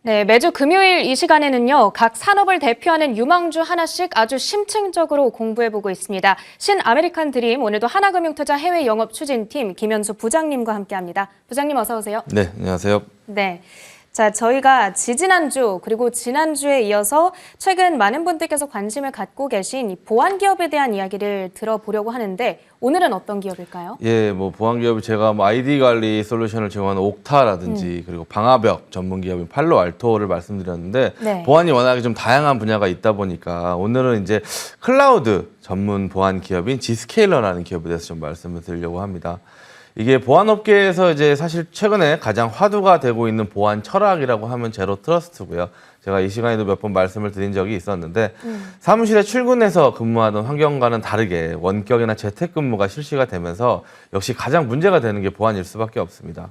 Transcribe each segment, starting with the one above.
네, 매주 금요일 이 시간에는요, 각 산업을 대표하는 유망주 하나씩 아주 심층적으로 공부해보고 있습니다. 신아메리칸 드림, 오늘도 하나금융투자 해외 영업 추진팀 김현수 부장님과 함께합니다. 부장님 어서 오세요. 네, 안녕하세요. 네. 자, 저희가 지지난주 그리고 지난주에 이어서 최근 많은 분들께서 관심을 갖고 계신 이 보안 기업에 대한 이야기를 들어보려고 하는데 오늘은 어떤 기업일까요? 예, 보안 기업이 제가 아이디 관리 솔루션을 제공하는 옥타라든지 그리고 방화벽 전문 기업인 팔로알토를 말씀드렸는데 네. 보안이 워낙에 좀 다양한 분야가 있다 보니까 오늘은 이제 클라우드 전문 보안 기업인 지스케일러라는 기업에 대해서 좀 말씀을 드리려고 합니다. 이게 보안업계에서 이제 사실 최근에 가장 화두가 되고 있는 보안 철학이라고 하면 제로 트러스트고요. 제가 이 시간에도 몇 번 말씀을 드린 적이 있었는데 사무실에 출근해서 근무하던 환경과는 다르게 원격이나 재택근무가 실시가 되면서 역시 가장 문제가 되는 게 보안일 수밖에 없습니다.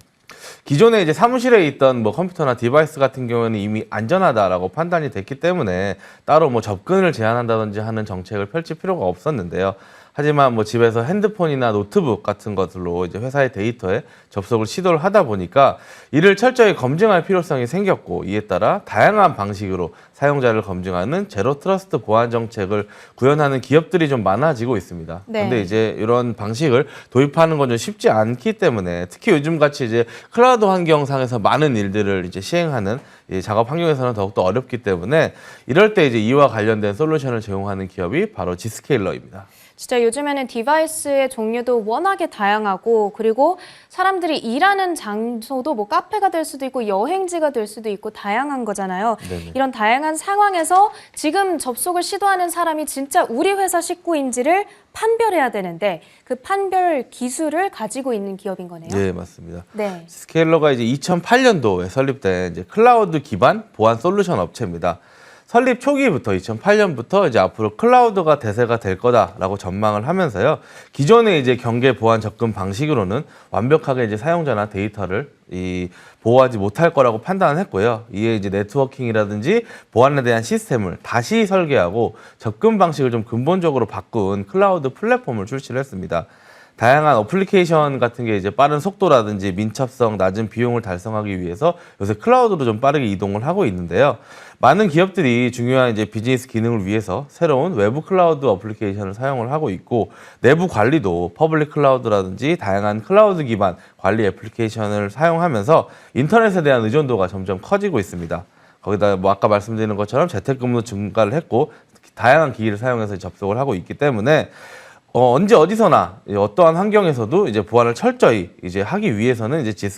기존에 이제 사무실에 있던 컴퓨터나 디바이스 같은 경우는 이미 안전하다라고 판단이 됐기 때문에 따로 접근을 제한한다든지 하는 정책을 펼칠 필요가 없었는데요. 하지만 집에서 핸드폰이나 노트북 같은 것들로 이제 회사의 데이터에 접속을 시도를 하다 보니까 이를 철저히 검증할 필요성이 생겼고, 이에 따라 다양한 방식으로 사용자를 검증하는 제로 트러스트 보안 정책을 구현하는 기업들이 좀 많아지고 있습니다. 네. 근데 이제 이런 방식을 도입하는 건 좀 쉽지 않기 때문에, 특히 요즘 같이 이제 클라우드 환경상에서 많은 일들을 이제 시행하는 이 작업 환경에서는 더욱더 어렵기 때문에, 이럴 때 이제 이와 관련된 솔루션을 제공하는 기업이 바로 지스케일러입니다. 진짜 요즘에는 디바이스의 종류도 워낙에 다양하고, 그리고 사람들이 일하는 장소도 카페가 될 수도 있고 여행지가 될 수도 있고 다양한 거잖아요. 네네. 이런 다양한 상황에서 지금 접속을 시도하는 사람이 진짜 우리 회사 식구인지를 판별해야 되는데 그 판별 기술을 가지고 있는 기업인 거네요. 네, 맞습니다. 네. 지스케일러가 이제 2008년도에 설립된 이제 클라우드 기반 보안 솔루션 업체입니다. 설립 초기부터 2008년부터 이제 앞으로 클라우드가 대세가 될 거다라고 전망을 하면서요. 기존의 이제 경계 보안 접근 방식으로는 완벽하게 이제 사용자나 데이터를 보호하지 못할 거라고 판단을 했고요. 이에 이제 네트워킹이라든지 보안에 대한 시스템을 다시 설계하고 접근 방식을 좀 근본적으로 바꾼 클라우드 플랫폼을 출시를 했습니다. 다양한 어플리케이션 같은 게 이제 빠른 속도라든지 민첩성, 낮은 비용을 달성하기 위해서 요새 클라우드로 좀 빠르게 이동을 하고 있는데요. 많은 기업들이 중요한 이제 비즈니스 기능을 위해서 새로운 외부 클라우드 어플리케이션을 사용을 하고 있고, 내부 관리도 퍼블릭 클라우드라든지 다양한 클라우드 기반 관리 애플리케이션을 사용하면서 인터넷에 대한 의존도가 점점 커지고 있습니다. 거기다 아까 말씀드린 것처럼 재택근무도 증가를 했고, 다양한 기기를 사용해서 접속을 하고 있기 때문에 언제 어디서나 어떠한 환경에서도 이제 보안을 철저히 이제 하기 위해서는 이제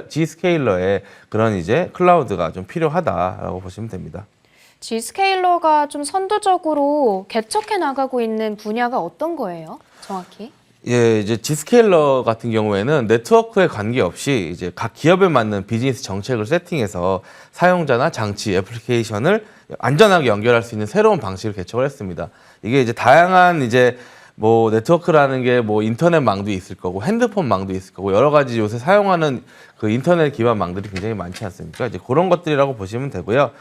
지스케일러의 그런 이제 클라우드가 좀 필요하다라고 보시면 됩니다. G스케일러가 좀 선두적으로 개척해 나가고 있는 분야가 어떤 거예요? 정확히? 예, 이제 지스케일러 같은 경우에는 네트워크에 관계없이 이제 각 기업에 맞는 비즈니스 정책을 세팅해서 사용자나 장치, 애플리케이션을 안전하게 연결할 수 있는 새로운 방식을 개척을 했습니다. 이게 이제 다양한 이제 네트워크라는 게 인터넷망도 있을 거고 핸드폰망도 있을 거고 여러 가지 요새 사용하는 그 인터넷 기반 망들이 굉장히 많지 않습니까? 이제 그런 것들이라고 보시면 되고요.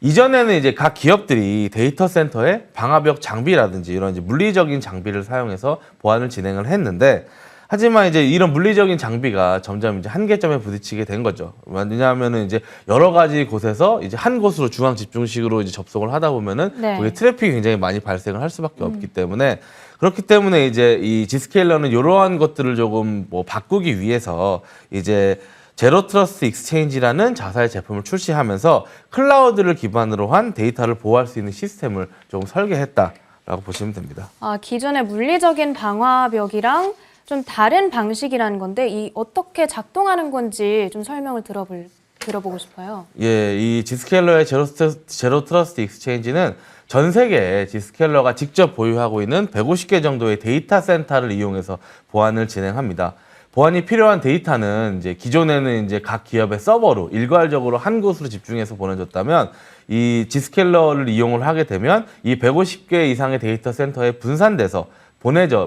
이전에는 이제 각 기업들이 데이터 센터에 방화벽 장비라든지 이런 이제 물리적인 장비를 사용해서 보안을 진행을 했는데, 하지만 이제 이런 물리적인 장비가 점점 이제 한계점에 부딪히게 된 거죠. 왜냐하면은 이제 여러 가지 곳에서 이제 한 곳으로 중앙 집중식으로 이제 접속을 하다 보면은 네. 그게 트래픽이 굉장히 많이 발생을 할 수밖에 없기 때문에, 그렇기 때문에 이제 이 지스케일러는 이러한 것들을 조금 바꾸기 위해서 이제 제로 트러스트 익스체인지라는 자사의 제품을 출시하면서 클라우드를 기반으로 한 데이터를 보호할 수 있는 시스템을 조금 설계했다라고 보시면 됩니다. 기존의 물리적인 방화벽이랑 좀 다른 방식이라는 건데 이 어떻게 작동하는 건지 좀 설명을 들어보고 싶어요. 예, 이 지스케일러의 제로 트러스트 익스체인지는 전 세계에 지스케일러가 직접 보유하고 있는 150개 정도의 데이터 센터를 이용해서 보안을 진행합니다. 보안이 필요한 데이터는 이제 기존에는 이제 각 기업의 서버로 일괄적으로 한 곳으로 집중해서 보내줬다면, 이 지스케일러를 이용을 하게 되면 이 150개 이상의 데이터 센터에 분산돼서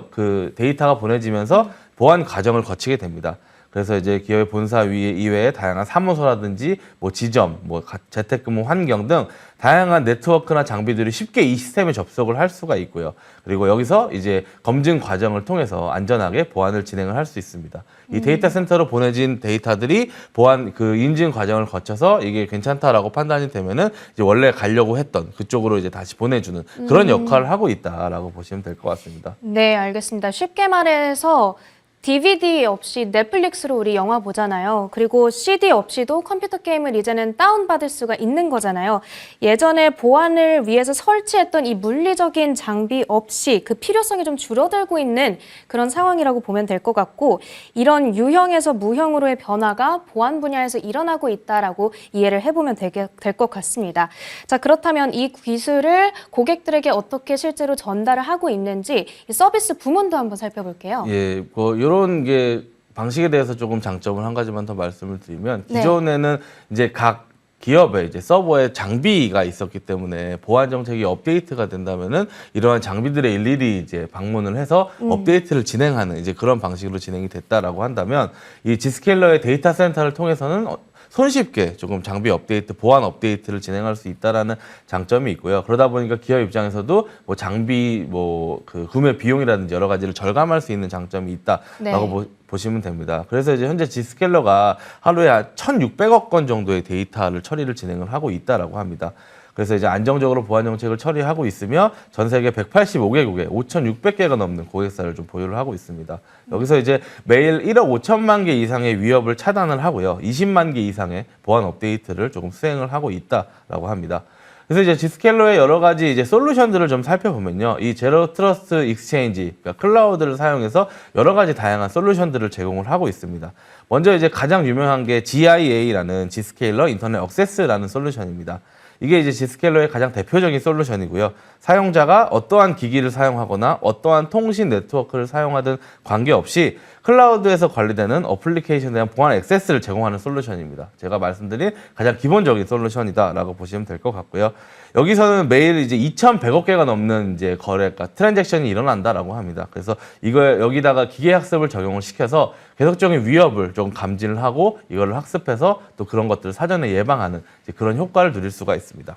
그 데이터가 보내지면서 보안 과정을 거치게 됩니다. 그래서 이제 기업의 본사 이외에 다양한 사무소라든지 뭐 지점, 뭐 재택근무 환경 등 다양한 네트워크나 장비들이 쉽게 이 시스템에 접속을 할 수가 있고요. 그리고 여기서 이제 검증 과정을 통해서 안전하게 보안을 진행을 할 수 있습니다. 이 데이터 센터로 보내진 데이터들이 보안 그 인증 과정을 거쳐서 이게 괜찮다라고 판단이 되면은 이제 원래 가려고 했던 그쪽으로 이제 다시 보내주는 그런 역할을 하고 있다라고 보시면 될 것 같습니다. 네, 알겠습니다. 쉽게 말해서 DVD 없이 넷플릭스로 우리 영화 보잖아요. 그리고 CD 없이도 컴퓨터 게임을 이제는 다운받을 수가 있는 거잖아요. 예전에 보안을 위해서 설치했던 이 물리적인 장비 없이 그 필요성이 좀 줄어들고 있는 그런 상황이라고 보면 될 것 같고, 이런 유형에서 무형으로의 변화가 보안 분야에서 일어나고 있다라고 이해를 해보면 될 것 같습니다. 자, 그렇다면 이 기술을 고객들에게 어떻게 실제로 전달을 하고 있는지 이 서비스 부문도 한번 살펴볼게요. 예, 이런 게 방식에 대해서 조금 장점을 한 가지만 더 말씀을 드리면 기존에는 이제 각 기업에 이제 서버에 장비가 있었기 때문에 보안 정책이 업데이트가 된다면은 이러한 장비들의 일일이 이제 방문을 해서 업데이트를 진행하는 이제 그런 방식으로 진행이 됐다라고 한다면 이 지스케일러의 데이터 센터를 통해서는 손쉽게 조금 장비 업데이트, 보안 업데이트를 진행할 수 있다라는 장점이 있고요. 그러다 보니까 기업 입장에서도 뭐 장비 그 구매 비용이라든지 여러 가지를 절감할 수 있는 장점이 있다라고 보시면 됩니다. 그래서 이제 현재 지스케일러가 하루에 1,600억 건 정도의 데이터를 처리를 진행을 하고 있다라고 합니다. 그래서 이제 안정적으로 보안 정책을 처리하고 있으며 전 세계 185개국에 5,600개가 넘는 고객사를 좀 보유를 하고 있습니다. 여기서 이제 매일 1억 5천만 개 이상의 위협을 차단을 하고요. 20만 개 이상의 보안 업데이트를 조금 수행을 하고 있다라고 합니다. 그래서 이제 지스케일러의 여러 가지 이제 솔루션들을 좀 살펴보면요. 이 제로 트러스트 익스체인지, 그러니까 클라우드를 사용해서 여러 가지 다양한 솔루션들을 제공을 하고 있습니다. 먼저 이제 가장 유명한 게 GIA라는 지스케일러 인터넷 액세스라는 솔루션입니다. 이게 이제 지스케일러의 가장 대표적인 솔루션이고요. 사용자가 어떠한 기기를 사용하거나 어떠한 통신 네트워크를 사용하든 관계없이 클라우드에서 관리되는 어플리케이션에 대한 보안 액세스를 제공하는 솔루션입니다. 제가 말씀드린 가장 기본적인 솔루션이다라고 보시면 될 것 같고요. 여기서는 매일 이제 2,100억 개가 넘는 이제 거래가 트랜잭션이 일어난다라고 합니다. 그래서 여기다가 기계 학습을 적용을 시켜서 계속적인 위협을 좀 감지를 하고 이거를 학습해서 또 그런 것들을 사전에 예방하는 이제 그런 효과를 누릴 수가 있습니다.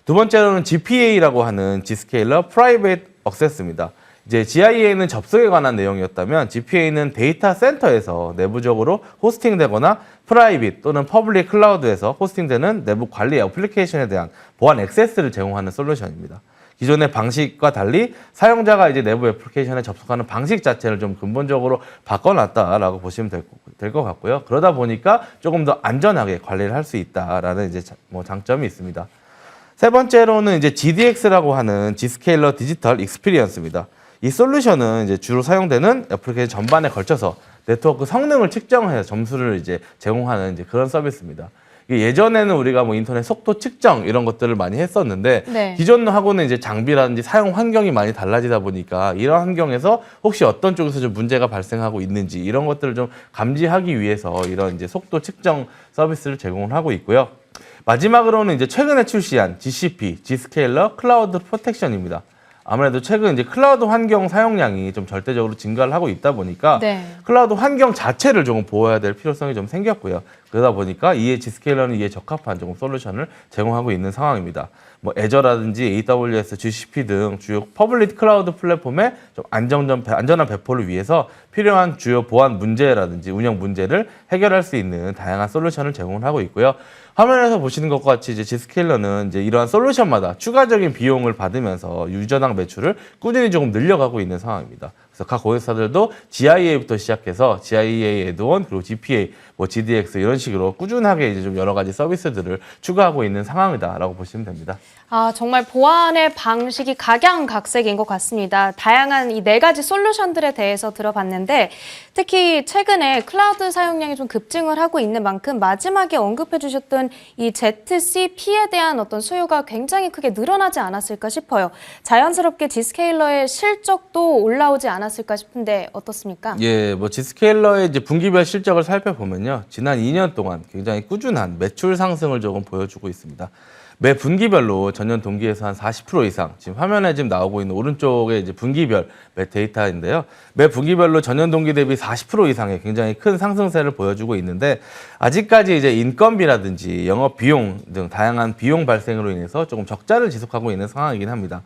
두 번째로는 GPA라고 하는 지스케일러 프라이빗 액세스입니다. 이제 GIA는 접속에 관한 내용이었다면 GPA는 데이터 센터에서 내부적으로 호스팅되거나 프라이빗 또는 퍼블릭 클라우드에서 호스팅되는 내부 관리 애플리케이션에 대한 보안 액세스를 제공하는 솔루션입니다. 기존의 방식과 달리 사용자가 이제 내부 애플리케이션에 접속하는 방식 자체를 좀 근본적으로 바꿔놨다라고 보시면 될 것 같고요. 그러다 보니까 조금 더 안전하게 관리를 할 수 있다라는 이제 장점이 있습니다. 세 번째로는 이제 GDX라고 하는 지스케일러 디지털 익스피리언스입니다. 이 솔루션은 이제 주로 사용되는 애플리케이션 전반에 걸쳐서 네트워크 성능을 측정해서 점수를 이제 제공하는 이제 그런 서비스입니다. 예전에는 우리가 뭐 인터넷 속도 측정 이런 것들을 많이 했었는데 기존하고는 이제 장비라든지 사용 환경이 많이 달라지다 보니까 이런 환경에서 혹시 어떤 쪽에서 좀 문제가 발생하고 있는지 이런 것들을 좀 감지하기 위해서 이런 이제 속도 측정 서비스를 제공을 하고 있고요. 마지막으로는 이제 최근에 출시한 GCP, G스케일러 클라우드 프로텍션입니다. 아무래도 최근 이제 클라우드 환경 사용량이 좀 절대적으로 증가를 하고 있다 보니까 클라우드 환경 자체를 조금 보호해야 될 필요성이 좀 생겼고요. 그러다 보니까 이에 G스케일러는 이에 적합한 조금 솔루션을 제공하고 있는 상황입니다. 뭐 애저라든지 AWS, GCP 등 주요 퍼블릭 클라우드 플랫폼의 좀 안전한 배포를 위해서 필요한 주요 보안 문제라든지 운영 문제를 해결할 수 있는 다양한 솔루션을 제공을 하고 있고요. 화면에서 보시는 것과 같이 이제 G스케일러는 이제 이러한 솔루션마다 추가적인 비용을 받으면서 유저당 매출을 꾸준히 조금 늘려가고 있는 상황입니다. 그래서 각 고객사들도 GIA부터 시작해서 GIA 애드온 그리고 GPA, 뭐 GDX 이런 식으로 꾸준하게 이제 좀 여러 가지 서비스들을 추가하고 있는 상황이다라고 보시면 됩니다. 정말 보안의 방식이 각양각색인 것 같습니다. 다양한 이 4가지 솔루션들에 대해서 들어봤는데 특히 최근에 클라우드 사용량이 좀 급증을 하고 있는 만큼 마지막에 언급해 주셨던 이 ZCP에 대한 어떤 수요가 굉장히 크게 늘어나지 않았을까 싶어요. 자연스럽게 G스케일러의 실적도 올라오지 않았을까 싶은데 어떻습니까? 예, 뭐 G스케일러의 이제 분기별 실적을 살펴보면요. 지난 2년 동안 굉장히 꾸준한 매출 상승을 조금 보여주고 있습니다. 매 분기별로 전년 동기에서 한 40% 이상, 지금 화면에 지금 나오고 있는 오른쪽에 이제 분기별 매 데이터인데요. 매 분기별로 전년 동기 대비 40% 이상의 굉장히 큰 상승세를 보여주고 있는데, 아직까지 이제 인건비라든지 영업 비용 등 다양한 비용 발생으로 인해서 조금 적자를 지속하고 있는 상황이긴 합니다.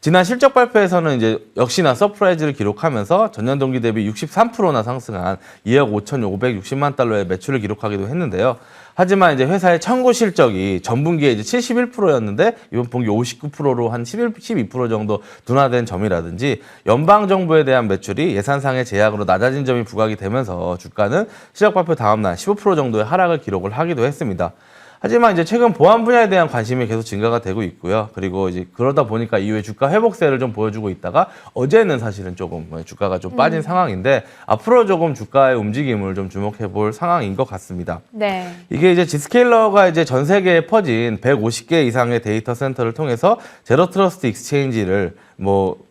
지난 실적 발표에서는 이제 역시나 서프라이즈를 기록하면서 전년 동기 대비 63%나 상승한 2억 5,560만 달러의 매출을 기록하기도 했는데요. 하지만 이제 회사의 청구 실적이 전분기에 이제 71%였는데 이번 분기 59%로 한 12% 정도 둔화된 점이라든지, 연방 정부에 대한 매출이 예산상의 제약으로 낮아진 점이 부각이 되면서 주가는 실적 발표 다음 날 15% 정도의 하락을 기록을 하기도 했습니다. 하지만 이제 최근 보안 분야에 대한 관심이 계속 증가가 되고 있고요. 그리고 이제 그러다 보니까 이후에 주가 회복세를 좀 보여주고 있다가 어제는 사실은 조금 주가가 좀 빠진 상황인데, 앞으로 조금 주가의 움직임을 좀 주목해 볼 상황인 것 같습니다. 네. 이게 이제 지스케일러가 이제 전 세계에 퍼진 150개 이상의 데이터 센터를 통해서 제로 트러스트 익스체인지를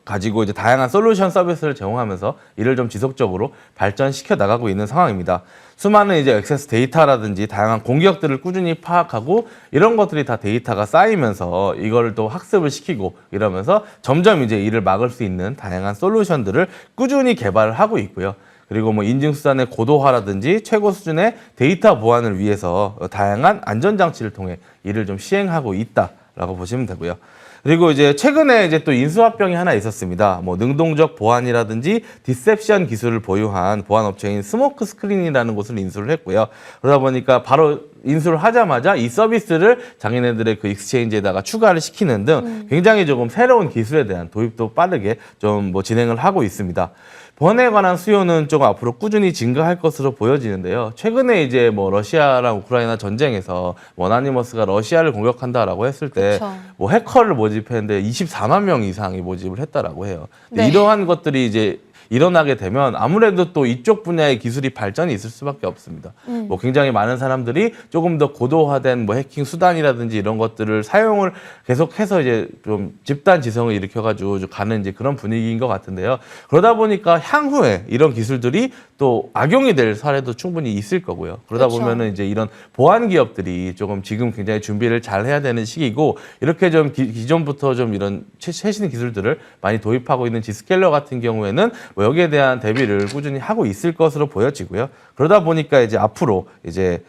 가지고 이제 다양한 솔루션 서비스를 제공하면서 이를 좀 지속적으로 발전시켜 나가고 있는 상황입니다. 수많은 이제 액세스 데이터라든지 다양한 공격들을 꾸준히 파악하고, 이런 것들이 다 데이터가 쌓이면서 이거를 또 학습을 시키고 이러면서 점점 이제 이를 막을 수 있는 다양한 솔루션들을 꾸준히 개발을 하고 있고요. 그리고 인증수단의 고도화라든지 최고 수준의 데이터 보안을 위해서 다양한 안전장치를 통해 이를 좀 시행하고 있다라고 보시면 되고요. 그리고 이제 최근에 이제 또 인수합병이 하나 있었습니다. 능동적 보안이라든지 디셉션 기술을 보유한 보안 업체인 스모크 스크린이라는 곳을 인수를 했고요. 그러다 보니까 바로 인수를 하자마자 이 서비스를 자기네들의 그 익스체인지에다가 추가를 시키는 등 굉장히 조금 새로운 기술에 대한 도입도 빠르게 좀 진행을 하고 있습니다. 보안에 관한 수요는 조금 앞으로 꾸준히 증가할 것으로 보여지는데요. 최근에 이제 러시아랑 우크라이나 전쟁에서 어나니머스가 러시아를 공격한다라고 했을 때 해커를 모집했는데 24만 명 이상이 모집을 했다라고 해요. 네. 이러한 것들이 이제 일어나게 되면 아무래도 또 이쪽 분야의 기술이 발전이 있을 수밖에 없습니다. 굉장히 많은 사람들이 조금 더 고도화된 해킹 수단이라든지 이런 것들을 사용을 계속해서 이제 좀 집단 지성을 일으켜가지고 가는 이제 그런 분위기인 것 같은데요. 그러다 보니까 향후에 이런 기술들이 또 악용이 될 사례도 충분히 있을 거고요. 그러다 그렇죠. 보면은 이제 이런 보안 기업들이 조금 지금 굉장히 준비를 잘 해야 되는 시기고, 이렇게 좀 기존부터 좀 이런 최신 기술들을 많이 도입하고 있는 지스케일러 같은 경우에는 여기에 대한 대비를 꾸준히 하고 있을 것으로 보여지고요. 그러다 보니까 이제 앞으로 이제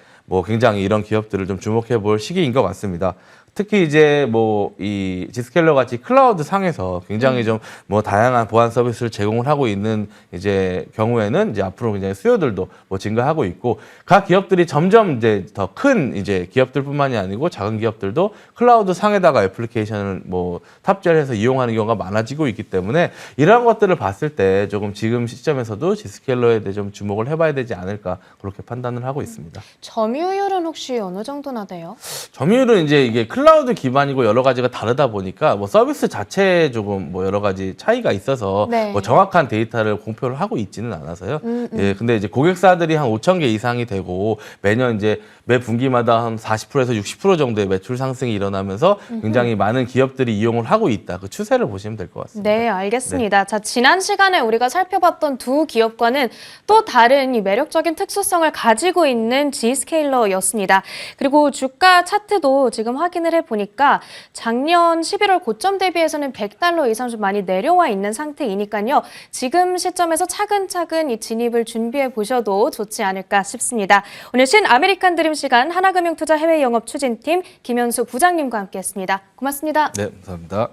굉장히 이런 기업들을 좀 주목해 볼 시기인 것 같습니다. 특히 이제 이 지스케일러 같이 클라우드 상에서 굉장히 좀 다양한 보안 서비스를 제공을 하고 있는 이제 경우에는 이제 앞으로 굉장히 수요들도 증가하고 있고, 각 기업들이 점점 이제 더 큰 이제 기업들뿐만이 아니고 작은 기업들도 클라우드 상에다가 애플리케이션을 탑재를 해서 이용하는 경우가 많아지고 있기 때문에, 이러한 것들을 봤을 때 조금 지금 시점에서도 지스케일러에 대해 좀 주목을 해봐야 되지 않을까, 그렇게 판단을 하고 있습니다. 점유율은 혹시 어느 정도나 돼요? 점유율은 이제 이게 클라우드 기반이고 여러 가지가 다르다 보니까 서비스 자체에 조금 여러 가지 차이가 있어서 네. 정확한 데이터를 공표를 하고 있지는 않아서요. 예, 근데 이제 고객사들이 한 5,000개 이상이 되고 매년 이제 매 분기마다 한 40%에서 60% 정도의 매출 상승이 일어나면서 굉장히 많은 기업들이 이용을 하고 있다. 그 추세를 보시면 될 것 같습니다. 네, 알겠습니다. 자, 지난 시간에 우리가 살펴봤던 두 기업과는 또 다른 이 매력적인 특수성을 가지고 있는 G스케일러였습니다. 그리고 주가 차트도 지금 확인을 해보니까 작년 11월 고점 대비해서는 100달러 이상 좀 많이 내려와 있는 상태이니까요. 지금 시점에서 차근차근 이 진입을 준비해 보셔도 좋지 않을까 싶습니다. 오늘 신 아메리칸 드림 시간 하나금융투자 해외 영업 추진팀 김현수 부장님과 함께했습니다. 고맙습니다. 네, 감사합니다.